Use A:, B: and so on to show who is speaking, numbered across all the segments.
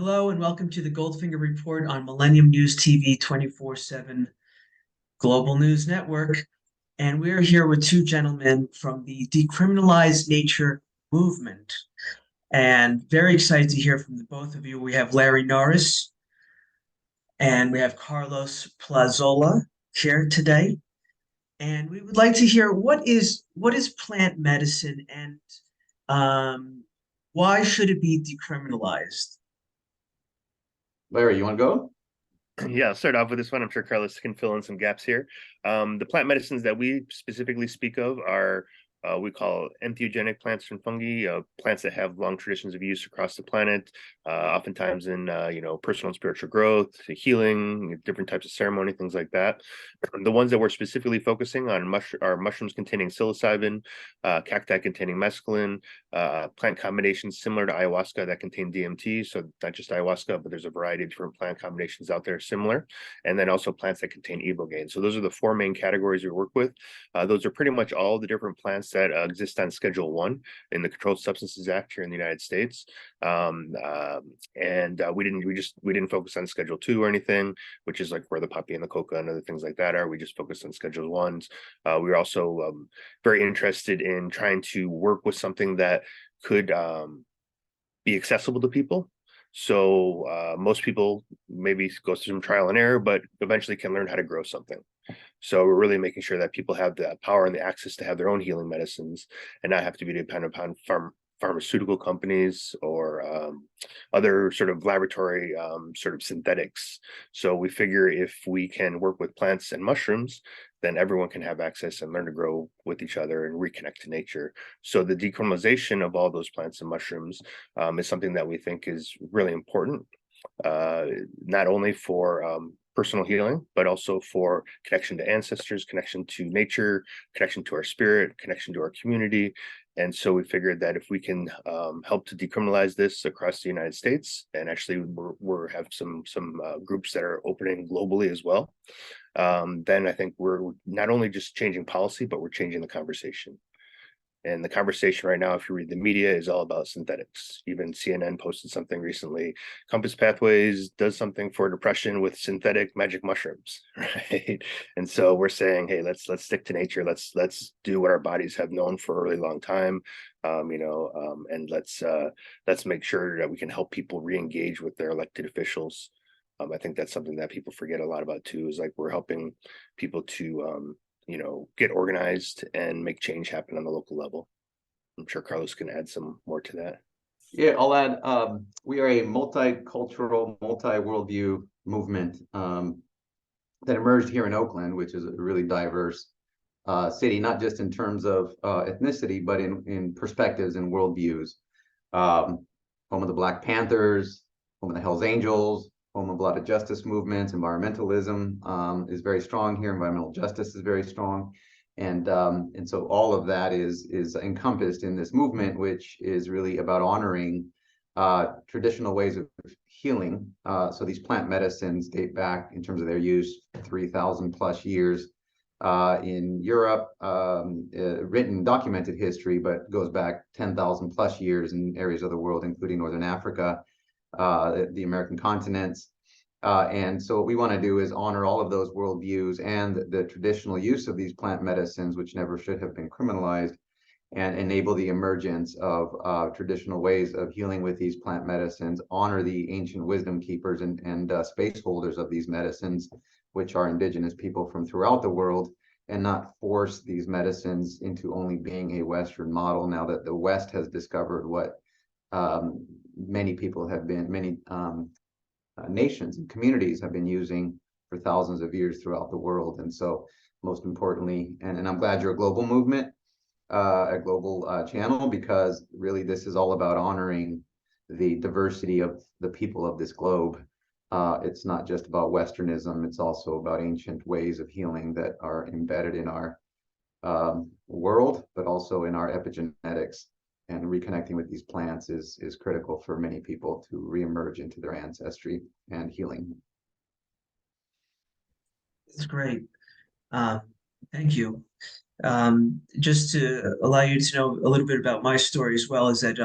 A: Hello and welcome to the Goldfinger Report on Millennium News TV 24/7 Global News Network. And we're here with two gentlemen from the Decriminalize Nature movement. And very excited to hear from the both of you. We have Larry Norris and we have Carlos Plazola here today. And we would like to hear what is plant medicine and why should it be decriminalized?
B: Larry, you want to go?
C: Yeah, I'll start off with this one. I'm sure Carlos can fill in some gaps here. The plant medicines that we specifically speak of are we call entheogenic plants and fungi, plants that have long traditions of use across the planet, oftentimes in personal and spiritual growth, healing, different types of ceremony, things like that. The ones that we're specifically focusing on are mushrooms containing psilocybin, cacti containing mescaline, plant combinations similar to ayahuasca that contain DMT. So not just ayahuasca, but there's a variety of different plant combinations out there similar, and then also plants that contain ibogaine. So those are the four main categories we work with. Those are pretty much all the different plants that exist on Schedule 1 in the Controlled Substances Act here in the United States. We didn't focus on Schedule 2 or anything, which is like where the poppy and the coca and other things like that are. We just focused on Schedule 1s. We're also very interested in trying to work with something that could be accessible to people. So most people maybe go through some trial and error, but eventually can learn how to grow something. So we're really making sure that people have the power and the access to have their own healing medicines and not have to be dependent upon pharmaceutical companies or other sort of laboratory sort of synthetics. So we figure if we can work with plants and mushrooms, then everyone can have access and learn to grow with each other and reconnect to nature. So the decriminalization of all those plants and mushrooms is something that we think is really important, not only for personal healing, but also for connection to ancestors, connection to nature, connection to our spirit, connection to our community. And so we figured that if we can help to decriminalize this across the United States, and actually we're have some groups that are opening globally as well, then I think we're not only just changing policy, but we're changing the conversation. And the conversation right now, if you read the media, is all about synthetics. Even CNN posted something recently. Compass Pathways does something for depression with synthetic magic mushrooms, right? And so we're saying, hey, let's stick to nature. Let's do what our bodies have known for a really long time, and let's make sure that we can help people re-engage with their elected officials. I think that's something that people forget a lot about too. Is like we're helping people to get organized and make change happen on the local level. I'm sure Carlos can add some more to that.
B: Yeah, I'll add, we are a multicultural, multi-worldview movement that emerged here in Oakland, which is a really diverse city, not just in terms of ethnicity, but in perspectives and worldviews. Home of the Black Panthers, home of the Hells Angels, home of a lot of justice movements. Environmentalism is very strong here. Environmental justice is very strong, and so all of that is encompassed in this movement, which is really about honoring traditional ways of healing. So these plant medicines date back, in terms of their use, 3,000 plus years in Europe, written documented history, but goes back 10,000 plus years in areas of the world, including Northern Africa, the American continents. And so what we want to do is honor all of those worldviews and the traditional use of these plant medicines, which never should have been criminalized, and enable the emergence of traditional ways of healing with these plant medicines, honor the ancient wisdom keepers and space holders of these medicines, which are indigenous people from throughout the world, and not force these medicines into only being a Western model now that the West has discovered what many nations and communities have been using for thousands of years throughout the world. And so most importantly, and I'm glad you're a global movement, a global channel, because really this is all about honoring the diversity of the people of this globe. It's not just about Westernism, it's also about ancient ways of healing that are embedded in our world, but also in our epigenetics. And reconnecting with these plants is critical for many people to reemerge into their ancestry and healing.
A: That's great. Thank you. Just to allow you to know a little bit about my story as well, is that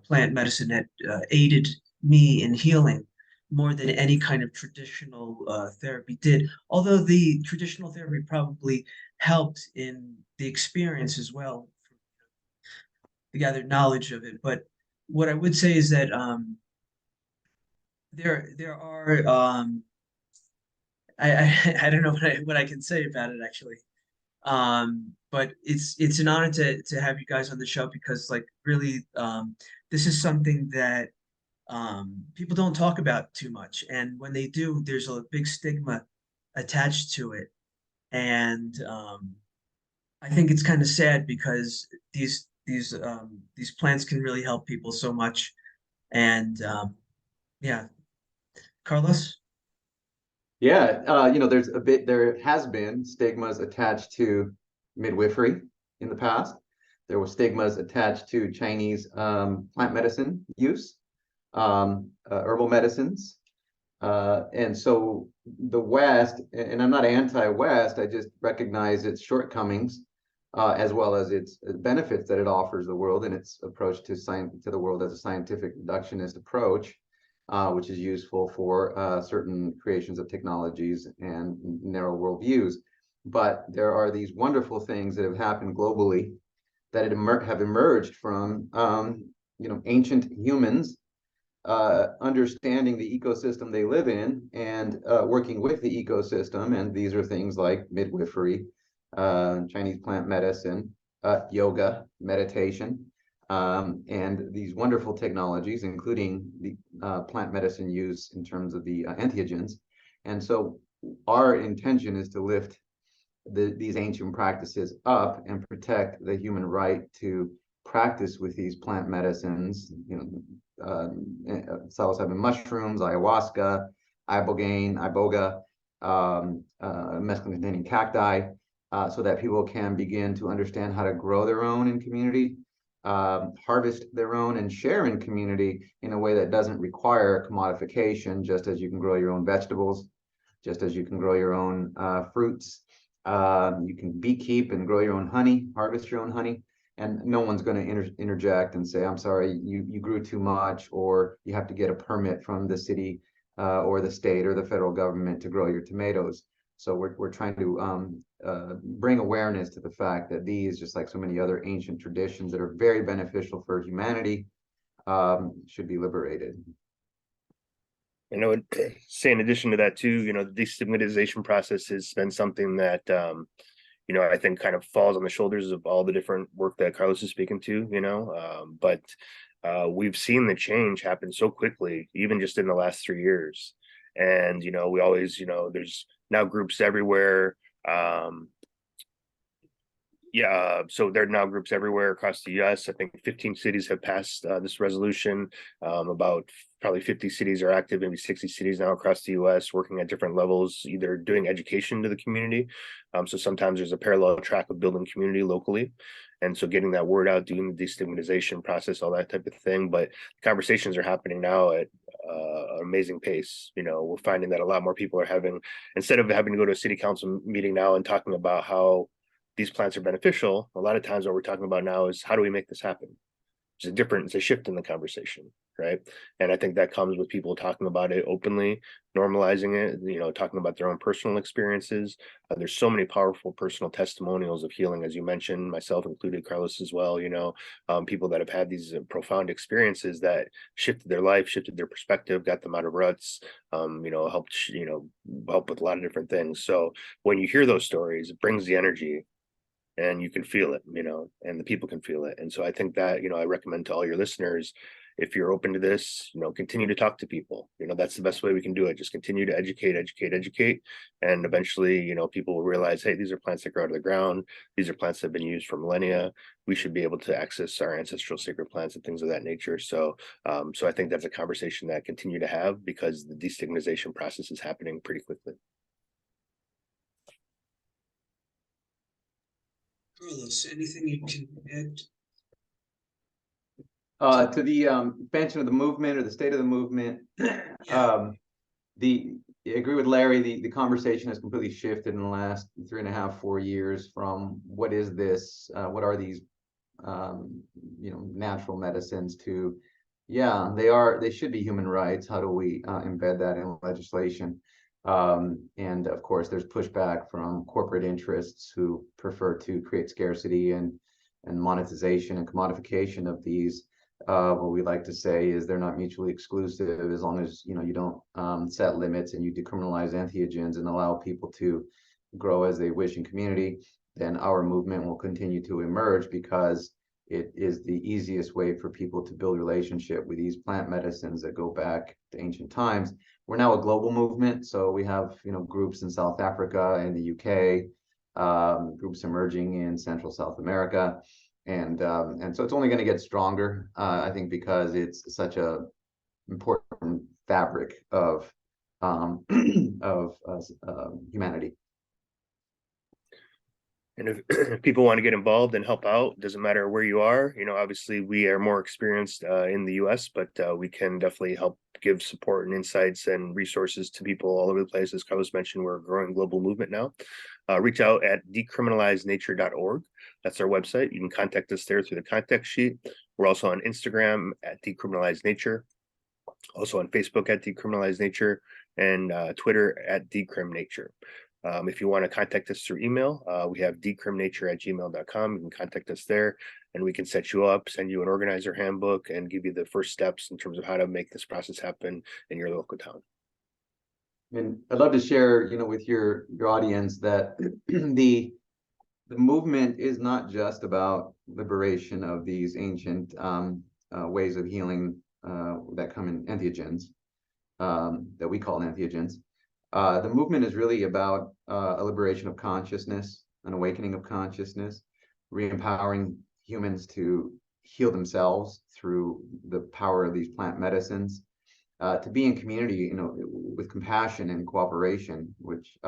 A: plant medicine had aided me in healing more than any kind of traditional therapy did. Although the traditional therapy probably helped in the experience as well, to gather knowledge of it. But what I would say is that there are I don't know what I can say about it actually. But it's an honor to have you guys on the show because like really this is something that people don't talk about too much, and when they do, there's a big stigma attached to it, and I think it's kind of sad because these plants can really help people so much, and yeah, Carlos.
B: Yeah, there has been stigmas attached to midwifery in the past. There were stigmas attached to Chinese plant medicine use, herbal medicines. And so the West, and I'm not anti-West, I just recognize its shortcomings, as well as its benefits that it offers the world in its approach to the world as a scientific reductionist approach, which is useful for certain creations of technologies and narrow worldviews. But there are these wonderful things that have happened globally that have emerged from ancient humans understanding the ecosystem they live in and working with the ecosystem. And these are things like midwifery, Chinese plant medicine, yoga, meditation, and these wonderful technologies, including the plant medicine use in terms of the entheogens. And so our intention is to lift these ancient practices up and protect the human right to practice with these plant medicines, psilocybin mushrooms, ayahuasca, iboga, mescaline-containing cacti, so that people can begin to understand how to grow their own in community, harvest their own and share in community in a way that doesn't require commodification, just as you can grow your own vegetables, just as you can grow your own fruits. You can beekeep and grow your own honey, harvest your own honey, and no one's going to interject and say, I'm sorry, you grew too much, or you have to get a permit from the city or the state or the federal government to grow your tomatoes. So we're trying to bring awareness to the fact that these, just like so many other ancient traditions that are very beneficial for humanity, should be liberated.
C: I would say in addition to that too, the destigmatization process has been something that I think kind of falls on the shoulders of all the different work that Carlos is speaking to, but we've seen the change happen so quickly, even just in the last 3 years. And, we always, there's now groups everywhere. So there are now groups everywhere across the US. I think 15 cities have passed this resolution. About probably 50 cities are active, maybe 60 cities now across the US, working at different levels, either doing education to the community. So sometimes there's a parallel track of building community locally. And so getting that word out, doing the destigmatization process, all that type of thing. But conversations are happening now at an amazing pace. We're finding that a lot more people are having, instead of having to go to a city council meeting now and talking about how these plants are beneficial, a lot of times what we're talking about now is how do we make this happen? It's a shift in the conversation, right? And I think that comes with people talking about it openly, normalizing it, talking about their own personal experiences. There's so many powerful personal testimonials of healing, as you mentioned, myself included, Carlos as well, people that have had these profound experiences that shifted their life, shifted their perspective, got them out of ruts, helped, help with a lot of different things. So when you hear those stories, it brings the energy, and you can feel it, and the people can feel it. And so I think that, I recommend to all your listeners, if you're open to this, continue to talk to people. That's the best way we can do it. Just continue to educate. And eventually, people will realize, hey, these are plants that grow out of the ground. These are plants that have been used for millennia. We should be able to access our ancestral sacred plants and things of that nature. So, so I think that's a conversation that I continue to have, because the destigmatization process is happening pretty quickly.
A: Carlos, anything you can add?
B: To the expansion of the movement or the state of the movement, I agree with Larry. The conversation has completely shifted in the last 3.5, 4 years from what is this, what are these, natural medicines, to Yeah, they are. They should be human rights. How do we embed that in legislation? And of course, there's pushback from corporate interests who prefer to create scarcity and monetization and commodification of these. What we like to say is they're not mutually exclusive as long as you don't set limits and you decriminalize entheogens and allow people to grow as they wish in community. Then our movement will continue to emerge because it is the easiest way for people to build relationship with these plant medicines that go back to ancient times. We're now a global movement, so we have groups in South Africa and the UK, groups emerging in Central South America, and so it's only going to get stronger, I think, because it's such a important fabric of of humanity.
C: And if people want to get involved and help out, doesn't matter where you are. Obviously we are more experienced in the US, but we can definitely help give support and insights and resources to people all over the place. As Carlos mentioned, we're a growing global movement now. Reach out at decriminalizenature.org. That's our website. You can contact us there through the contact sheet. We're also on Instagram at Decriminalize Nature, also on Facebook at Decriminalize Nature, and Twitter at Decrim Nature. If you want to contact us through email, we have decriminature@gmail.com. You can contact us there and we can set you up, send you an organizer handbook, and give you the first steps in terms of how to make this process happen in your local town.
B: And I'd love to share, with your audience that the movement is not just about liberation of these ancient ways of healing that come in entheogens, that we call entheogens. The movement is really about a liberation of consciousness, an awakening of consciousness, re-empowering humans to heal themselves through the power of these plant medicines, to be in community, with compassion and cooperation, which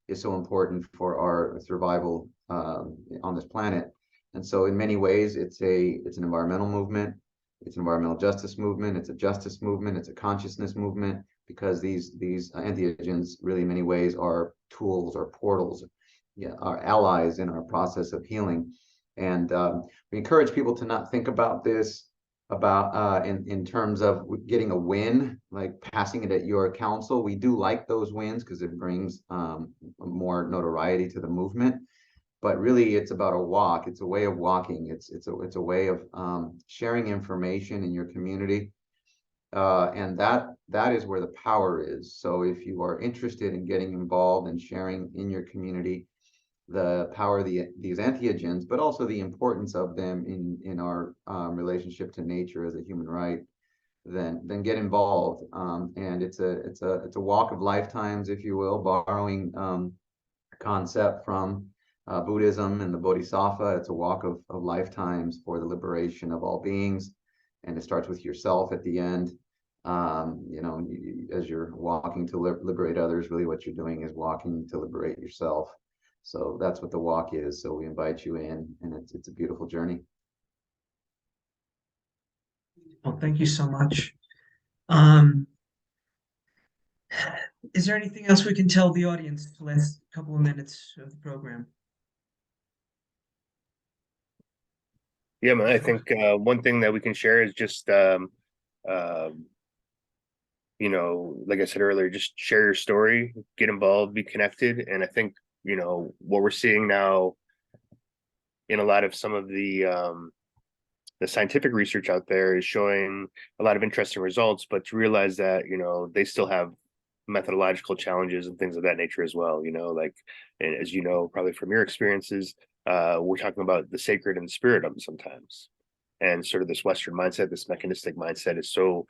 B: is so important for our survival on this planet. And so in many ways, it's an environmental movement, it's an environmental justice movement, it's a justice movement, it's a consciousness movement, because these entheogens really in many ways are tools or portals, are allies in our process of healing. And we encourage people to not think about this in terms of getting a win, like passing it at your council. We do like those wins because it brings more notoriety to the movement. But really, it's about a walk. It's a way of walking. It's a way of sharing information in your community. And that is where the power is. So if you are interested in getting involved and sharing in your community the power of these entheogens, but also the importance of them in our relationship to nature as a human right, then get involved. And it's a walk of lifetimes, if you will, borrowing concept from Buddhism and the Bodhisattva. It's a walk of lifetimes for the liberation of all beings. And it starts with yourself at the end. As you're walking to liberate others, really what you're doing is walking to liberate yourself. So that's what the walk is. So we invite you in, and it's a beautiful journey.
A: Well, thank you so much. Is there anything else we can tell the audience for the last couple of minutes of the program?
C: Yeah, man, I think one thing that we can share is just, like I said earlier, just share your story, get involved, be connected. And I think, what we're seeing now in a lot of some of the scientific research out there is showing a lot of interesting results, but to realize that, they still have methodological challenges and things of that nature as well, like, and as you know, probably from your experiences, we're talking about the sacred and the spirit of them sometimes. And sort of this Western mindset, this mechanistic mindset is so,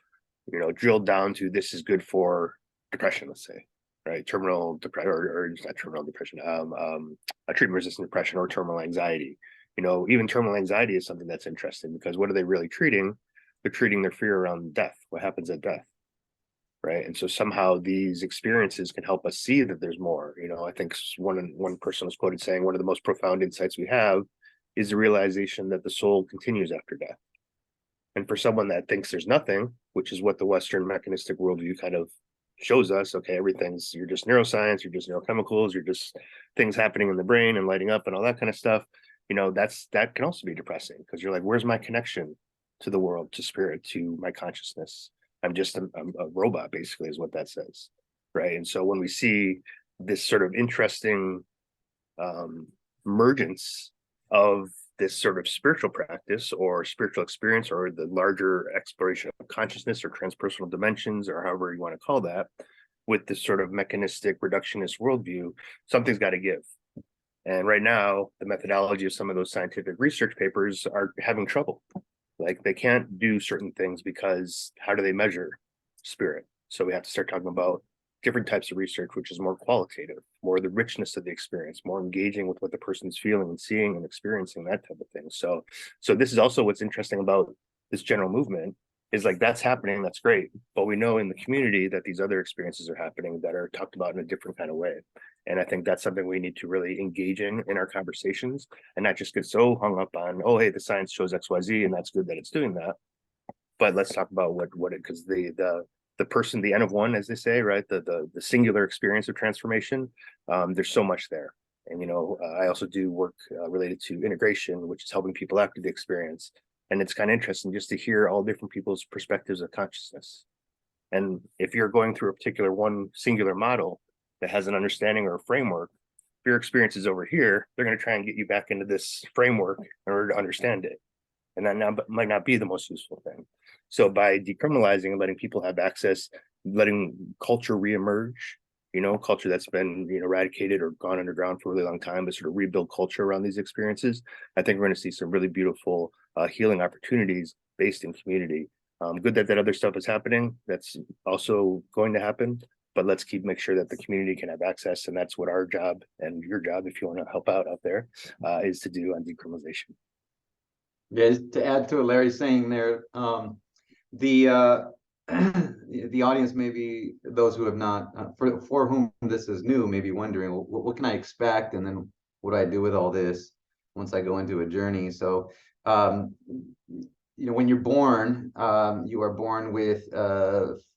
C: drilled down to this is good for depression, let's say, right? Terminal depression, or not terminal depression, a treatment-resistant depression or terminal anxiety. Even terminal anxiety is something that's interesting because what are they really treating? They're treating their fear around death. What happens at death? Right. And so somehow these experiences can help us see that there's more. I think one person was quoted saying one of the most profound insights we have is the realization that the soul continues after death. And for someone that thinks there's nothing, which is what the Western mechanistic worldview kind of shows us, okay, you're just neuroscience, you're just neurochemicals, you're just things happening in the brain and lighting up and all that kind of stuff. That can also be depressing because you're like, where's my connection to the world, to spirit, to my consciousness. I'm just I'm a robot, basically, is what that says, right? And so when we see this sort of interesting emergence of this sort of spiritual practice or spiritual experience, or the larger exploration of consciousness or transpersonal dimensions, or however you want to call that, with this sort of mechanistic reductionist worldview, something's got to give. And right now, the methodology of some of those scientific research papers are having trouble. Like, they can't do certain things because how do they measure spirit? So we have to start talking about different types of research, which is more qualitative, more the richness of the experience, more engaging with what the person's feeling and seeing and experiencing, that type of thing. So this is also what's interesting about this general movement, is like, that's happening, that's great. But we know in the community that these other experiences are happening that are talked about in a different kind of way. And I think that's something we need to really engage in our conversations, and not just get so hung up on, oh, hey, the science shows XYZ and that's good that it's doing that. But let's talk about what it, because the person, the N of one, as they say, right? The singular experience of transformation. There's so much there. And, I also do work related to integration, which is helping people after the experience. And it's kind of interesting just to hear all different people's perspectives of consciousness. And if you're going through a particular one singular model that has an understanding or a framework, if your experience is over here, they're going to try and get you back into this framework in order to understand it. And that now might not be the most useful thing. So by decriminalizing and letting people have access, letting culture reemerge, culture that's been eradicated or gone underground for a really long time, but sort of rebuild culture around these experiences, I think we're going to see some really beautiful healing opportunities based in community. Good that other stuff is happening. That's also going to happen. But let's make sure that the community can have access, and that's what our job and your job, if you want to help out there, is to do on decriminalization.
B: Yeah, to add to what Larry's saying there, the audience, maybe those who have not, for whom this is new, may be wondering, well, what can I expect, and then what do I do with all this once I go into a journey? So, when you're born, you are born with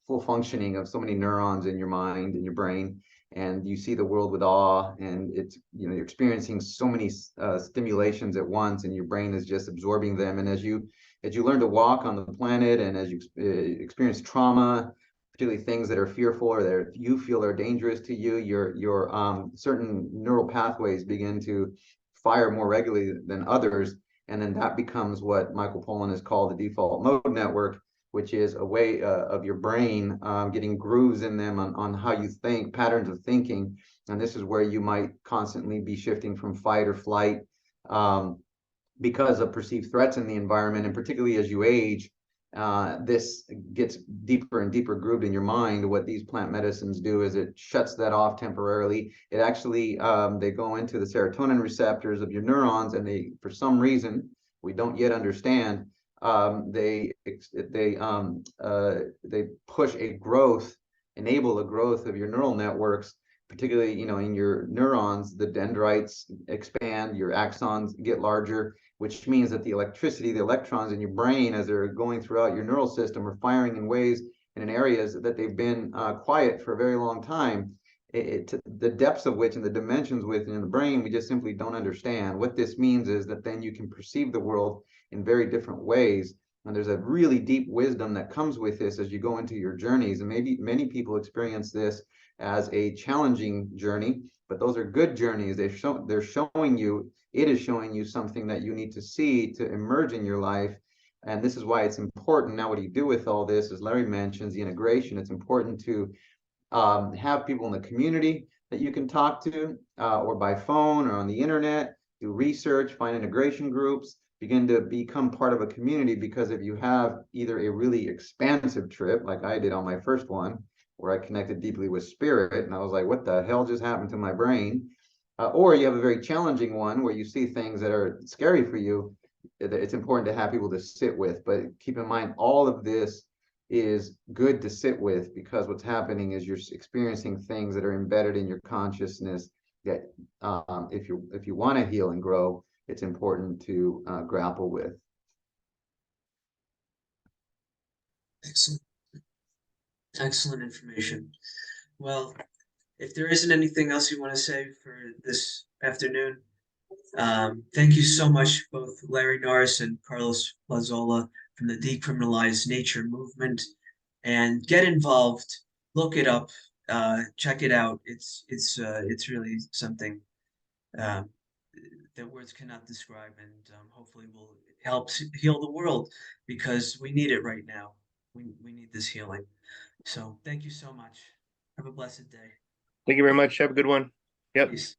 B: full functioning of so many neurons in your mind, in your brain, and you see the world with awe, and it's, you're experiencing so many stimulations at once, and your brain is just absorbing them. And as you learn to walk on the planet, and as you experience trauma, particularly things that are fearful or that you feel are dangerous to you, your certain neural pathways begin to fire more regularly than others. And then that becomes what Michael Pollan has called the default mode network, which is a way of your brain getting grooves in them on how you think, patterns of thinking. And this is where you might constantly be shifting from fight or flight because of perceived threats in the environment. And particularly as you age, this gets deeper and deeper grooved in your mind. What these plant medicines do is it shuts that off temporarily. It actually, they go into the serotonin receptors of your neurons, and they, for some reason we don't yet understand, they push a growth, enable a growth of your neural networks, particularly, in your neurons. The dendrites expand, your axons get larger, which means that the electricity, the electrons in your brain, as they're going throughout your neural system, are firing in ways and in areas that they've been quiet for a very long time. The depths of which and the dimensions within the brain, we just simply don't understand. What this means is that then you can perceive the world in very different ways. And there's a really deep wisdom that comes with this as you go into your journeys. And maybe many people experience this as a challenging journey, but those are good journeys. It is showing you something that you need to see to emerge in your life. And this is why it's important. Now, what do you do with all this? As Larry mentions, the integration, it's important to have people in the community that you can talk to, or by phone or on the internet, do research, find integration groups, begin to become part of a community. Because if you have either a really expansive trip, like I did on my first one, where I connected deeply with spirit, and I was like, what the hell just happened to my brain? Or you have a very challenging one where you see things that are scary for you, it's important to have people to sit with. But keep in mind, all of this is good to sit with, because what's happening is you're experiencing things that are embedded in your consciousness that if you want to heal and grow, it's important to grapple with.
A: Excellent information. Well, if there isn't anything else you want to say for this afternoon, thank you so much, both Larry Norris and Carlos Lazola, from the Decriminalize Nature movement. And get involved, look it up, check it out. It's really something um, that words cannot describe, and hopefully will help heal the world because we need it right now. We need this healing. So thank you so much. Have a blessed day.
C: Thank you very much. Have a good one. Yep.
A: Peace.